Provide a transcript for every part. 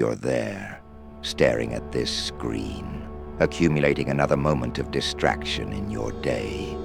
You're there, staring at this screen, accumulating another moment of distraction in your day.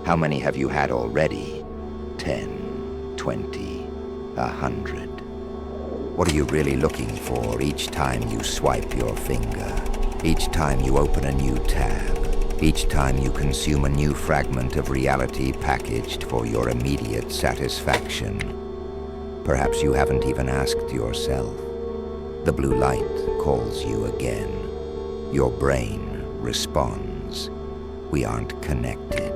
How many have you had already? 10, 20, 100. What are you really looking for each time you swipe your finger? Each time you open a new tab? Each time you consume a new fragment of reality packaged for your immediate satisfaction? Perhaps you haven't even asked yourself. The blue light calls you again. Your brain responds. We aren't connected.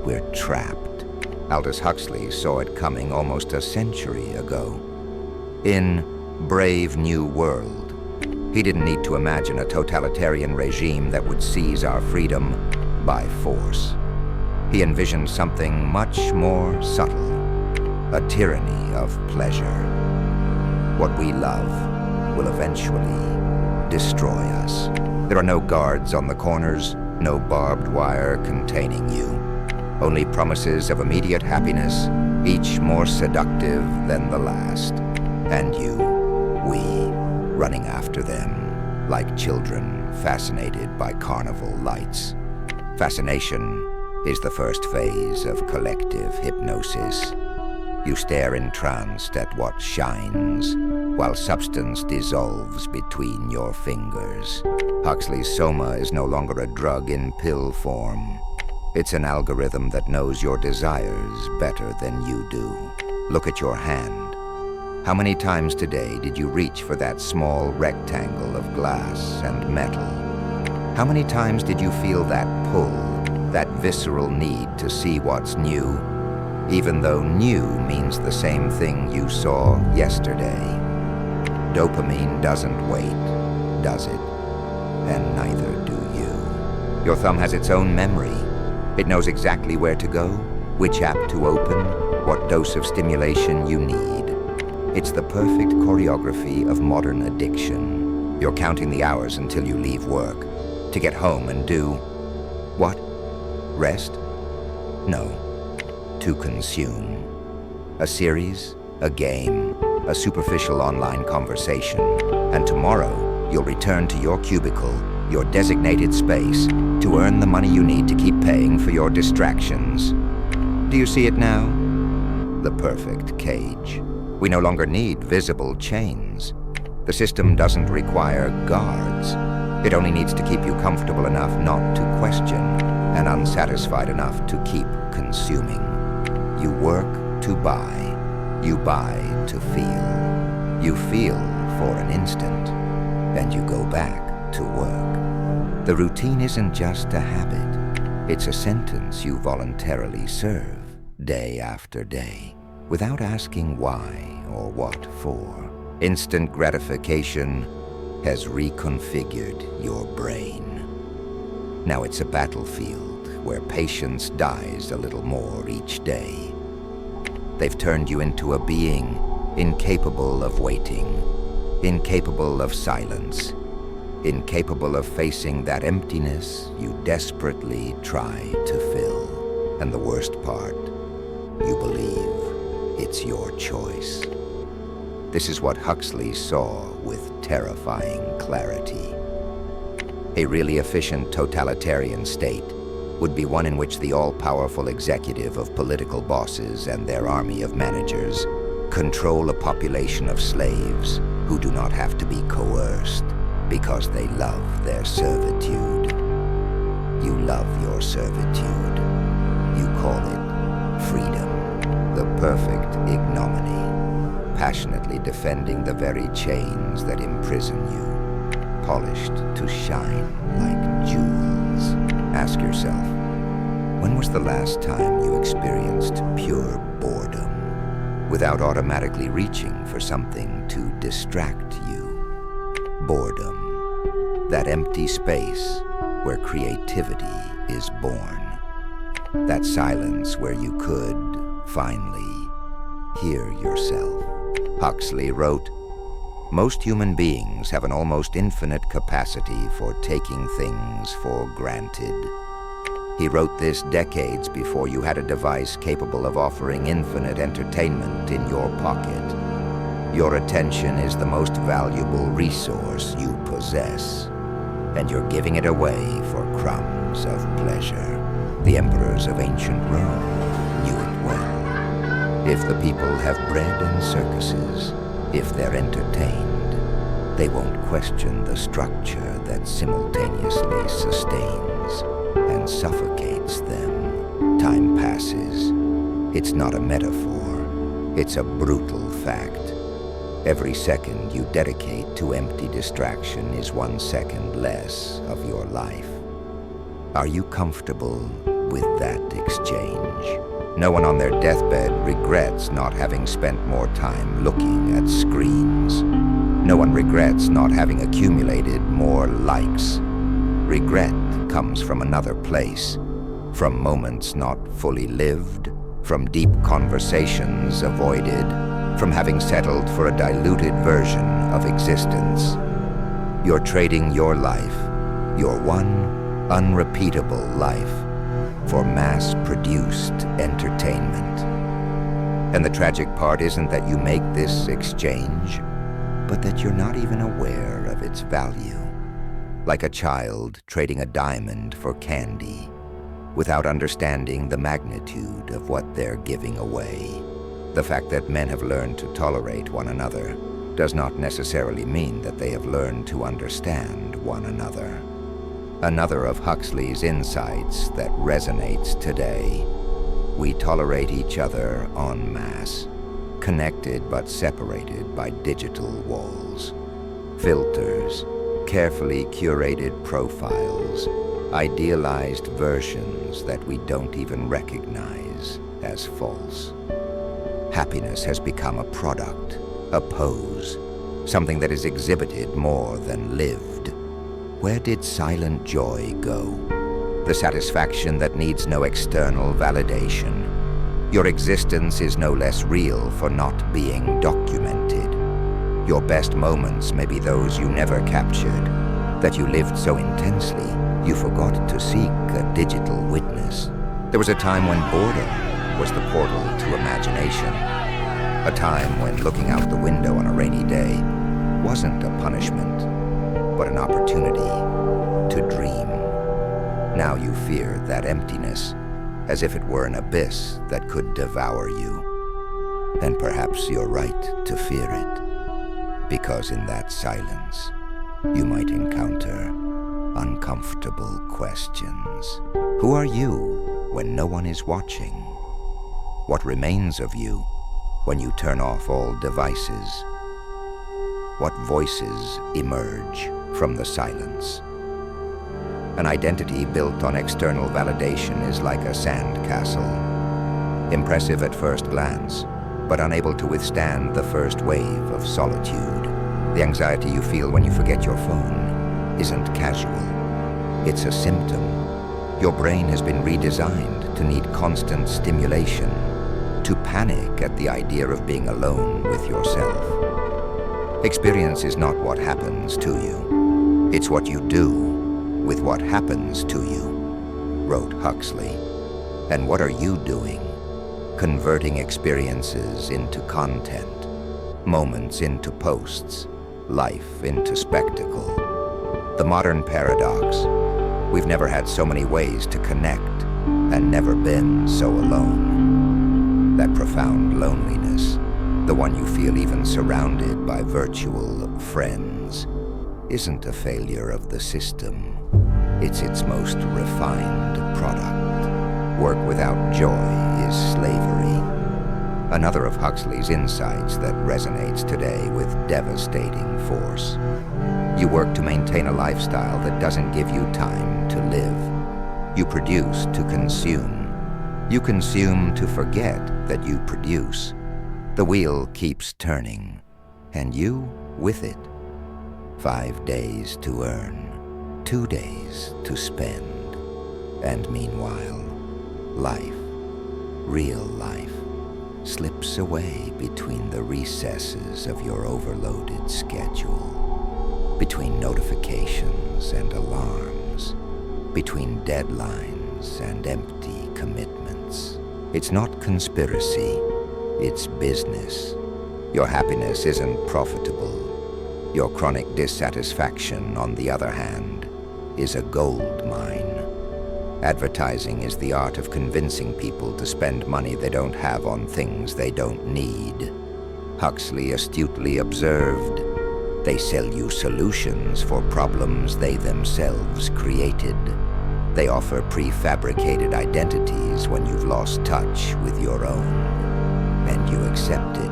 We're trapped. Aldous Huxley saw it coming almost a century ago. In Brave New World, he didn't need to imagine a totalitarian regime that would seize our freedom by force. He envisioned something much more subtle, a tyranny of pleasure. What we love will eventually destroy us. There are no guards on the corners, no barbed wire containing you. Only promises of immediate happiness, each more seductive than the last. And you, we, running after them, like children fascinated by carnival lights. Fascination is the first phase of collective hypnosis. You stare entranced at what shines, while substance dissolves between your fingers. Huxley's soma is no longer a drug in pill form. It's an algorithm that knows your desires better than you do. Look at your hand. How many times today did you reach for that small rectangle of glass and metal? How many times did you feel that pull, that visceral need to see what's new, even though new means the same thing you saw yesterday? Dopamine doesn't wait, does it? And neither do you. Your thumb has its own memory. It knows exactly where to go, which app to open, what dose of stimulation you need. It's the perfect choreography of modern addiction. You're counting the hours until you leave work, to get home and do what? Rest? No. To consume. A series, a game, a superficial online conversation, and tomorrow you'll return to your cubicle, your designated space, to earn the money you need to keep paying for your distractions. Do you see it now? The perfect cage. We no longer need visible chains. The system doesn't require guards. It only needs to keep you comfortable enough not to question, and unsatisfied enough to keep consuming. You work to buy. You buy to feel. You feel for an instant, and you go back to work. The routine isn't just a habit. It's a sentence you voluntarily serve, day after day, without asking why or what for. Instant gratification has reconfigured your brain. Now it's a battlefield where patience dies a little more each day. They've turned you into a being incapable of waiting, incapable of silence, incapable of facing that emptiness you desperately try to fill. And the worst part, you believe it's your choice. This is what Huxley saw with terrifying clarity. A really efficient totalitarian state would be one in which the all-powerful executive of political bosses and their army of managers control a population of slaves who do not have to be coerced because they love their servitude. You love your servitude. You call it freedom, the perfect ignominy, passionately defending the very chains that imprison you, polished to shine like jewels. Ask yourself, when was the last time you experienced pure boredom without automatically reaching for something to distract you? Boredom, that empty space where creativity is born. That silence where you could, finally, hear yourself. Huxley wrote, "Most human beings have an almost infinite capacity for taking things for granted." He wrote this decades before you had a device capable of offering infinite entertainment in your pocket. Your attention is the most valuable resource you possess, and you're giving it away for crumbs of pleasure. The emperors of ancient Rome knew it well. If the people have bread and circuses, if they're entertained, they won't question the structure that simultaneously sustains and suffocates them. Time passes. It's not a metaphor. It's a brutal fact. Every second you dedicate to empty distraction is 1 second less of your life. Are you comfortable with that exchange? No one on their deathbed regrets not having spent more time looking at screens. No one regrets not having accumulated more likes. Regret comes from another place, from moments not fully lived, from deep conversations avoided, from having settled for a diluted version of existence. You're trading your life, your one unrepeatable life, for mass-produced entertainment. And the tragic part isn't that you make this exchange, but that you're not even aware of its value. Like a child trading a diamond for candy, without understanding the magnitude of what they're giving away. The fact that men have learned to tolerate one another does not necessarily mean that they have learned to understand one another. Another of Huxley's insights that resonates today. We tolerate each other en masse, connected but separated by digital walls. Filters, carefully curated profiles, idealized versions that we don't even recognize as false. Happiness has become a product, a pose, something that is exhibited more than lived. Where did silent joy go? The satisfaction that needs no external validation. Your existence is no less real for not being documented. Your best moments may be those you never captured, that you lived so intensely you forgot to seek a digital witness. There was a time when boredom was the portal to imagination. A time when looking out the window on a rainy day wasn't a punishment, but an opportunity to dream. Now you fear that emptiness, as if it were an abyss that could devour you. And perhaps you're right to fear it, because in that silence, you might encounter uncomfortable questions. Who are you when no one is watching? What remains of you when you turn off all devices? What voices emerge from the silence? An identity built on external validation is like a sandcastle. Impressive at first glance, but unable to withstand the first wave of solitude. The anxiety you feel when you forget your phone isn't casual. It's a symptom. Your brain has been redesigned to need constant stimulation, to panic at the idea of being alone with yourself. Experience is not what happens to you. It's what you do with what happens to you, wrote Huxley. And what are you doing? Converting experiences into content, moments into posts, life into spectacle. The modern paradox: we've never had so many ways to connect and never been so alone. That profound loneliness, the one you feel even surrounded by virtual friends, isn't a failure of the system. It's its most refined product. Work without joy is slavery. Another of Huxley's insights that resonates today with devastating force. You work to maintain a lifestyle that doesn't give you time to live. You produce to consume. You consume to forget that you produce. The wheel keeps turning, and you with it. 5 days to earn, 2 days to spend. And meanwhile, life, real life, slips away between the recesses of your overloaded schedule, between notifications and alarms, between deadlines and empty commitments. It's not conspiracy, it's business. Your happiness isn't profitable. Your chronic dissatisfaction, on the other hand, is a gold mine. Advertising is the art of convincing people to spend money they don't have on things they don't need. Huxley astutely observed, they sell you solutions for problems they themselves created. They offer prefabricated identities when you've lost touch with your own. And you accept it.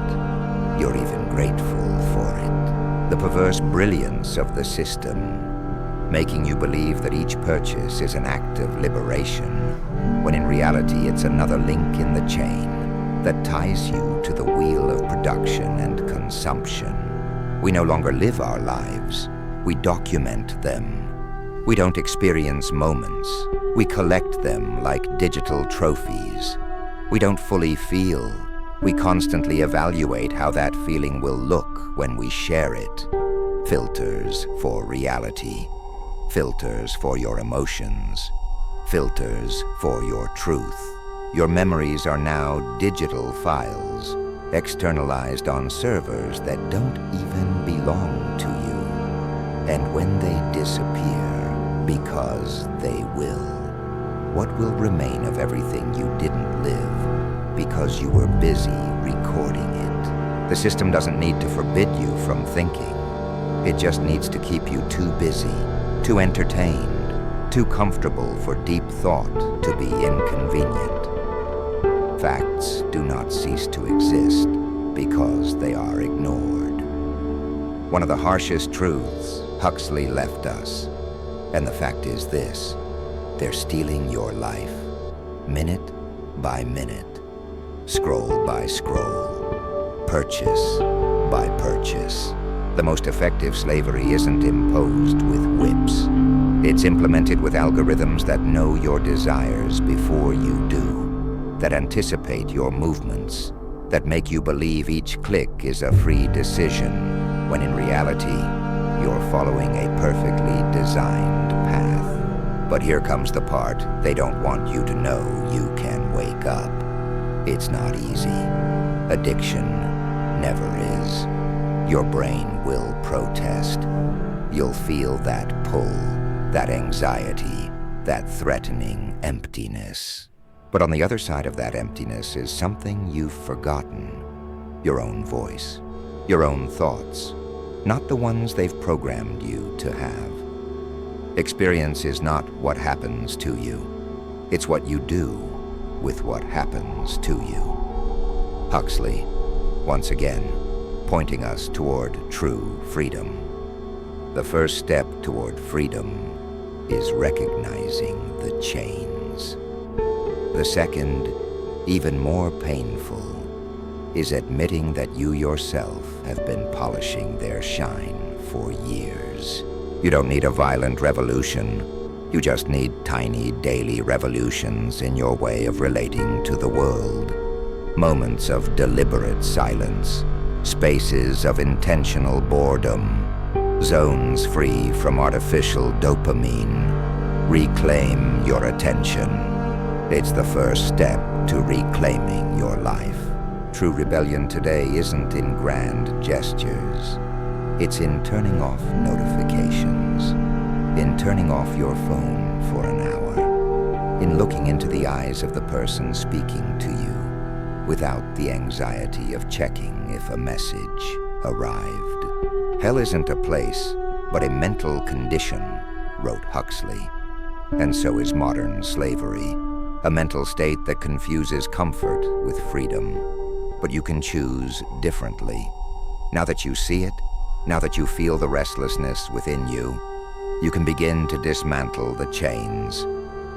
You're even grateful for it. The perverse brilliance of the system, making you believe that each purchase is an act of liberation, when in reality it's another link in the chain that ties you to the wheel of production and consumption. We no longer live our lives, we document them. We don't experience moments, we collect them like digital trophies. We don't fully feel, we constantly evaluate how that feeling will look when we share it. Filters for reality, filters for your emotions, filters for your truth. Your memories are now digital files, externalized on servers that don't even belong to you. And when they disappear, because they will, what will remain of everything you didn't live because you were busy recording it? The system doesn't need to forbid you from thinking. It just needs to keep you too busy, too entertained, too comfortable for deep thought to be inconvenient. Facts do not cease to exist because they are ignored. One of the harshest truths Huxley left us, and the fact is this: they're stealing your life, minute by minute, scroll by scroll, purchase by purchase. The most effective slavery isn't imposed with whips. It's implemented with algorithms that know your desires before you do, that anticipate your movements, that make you believe each click is a free decision, when in reality, you're following a perfectly designed path. But here comes the part they don't want you to know you can wake up. It's not easy. Addiction never is. Your brain will protest. You'll feel that pull, that anxiety, that threatening emptiness. But on the other side of that emptiness is something you've forgotten. Your own voice, your own thoughts, not the ones they've programmed you to have. Experience is not what happens to you. It's what you do with what happens to you. Huxley, once again, pointing us toward true freedom. The first step toward freedom is recognizing the chains. The second, even more painful, is admitting that you yourself have been polishing their shine for years. You don't need a violent revolution. You just need tiny daily revolutions in your way of relating to the world. Moments of deliberate silence, spaces of intentional boredom, zones free from artificial dopamine. Reclaim your attention. It's the first step to reclaiming your life. True rebellion today isn't in grand gestures. It's in turning off notifications, in turning off your phone for an hour, in looking into the eyes of the person speaking to you without the anxiety of checking if a message arrived. Hell isn't a place, but a mental condition, wrote Huxley. And so is modern slavery. A mental state that confuses comfort with freedom. But you can choose differently. Now that you see it, now that you feel the restlessness within you, you can begin to dismantle the chains,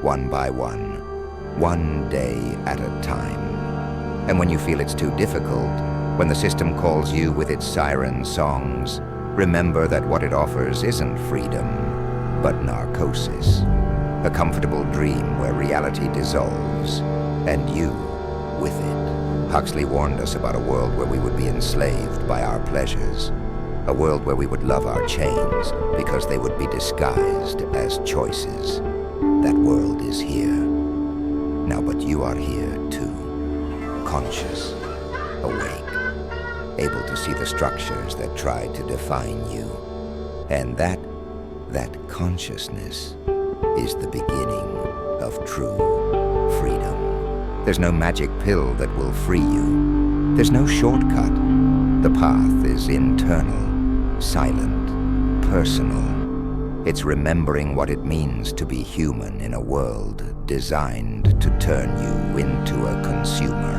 one by one day at a time. And when you feel it's too difficult, when the system calls you with its siren songs, remember that what it offers isn't freedom, but narcosis. A comfortable dream where reality dissolves, and you with it. Huxley warned us about a world where we would be enslaved by our pleasures. A world where we would love our chains because they would be disguised as choices. That world is here. Now, but you are here too. Conscious, awake, able to see the structures that tried to define you. And that consciousness is the beginning of true freedom. There's no magic pill that will free you. There's no shortcut. The path is internal, silent, personal. It's remembering what it means to be human in a world designed to turn you into a consumer.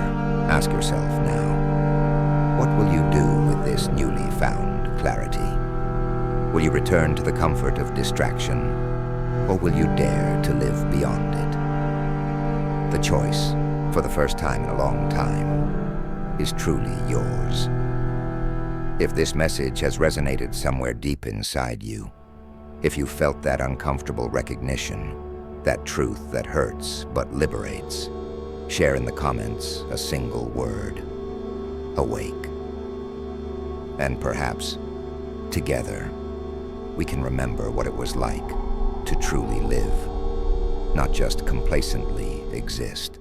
Ask yourself now, what will you do with this newly found clarity? Will you return to the comfort of distraction, or will you dare to live beyond it? The choice, for the first time in a long time, is truly yours. If this message has resonated somewhere deep inside you, if you felt that uncomfortable recognition, that truth that hurts but liberates, share in the comments a single word: awake. And perhaps, together, we can remember what it was like to truly live, not just complacently exist.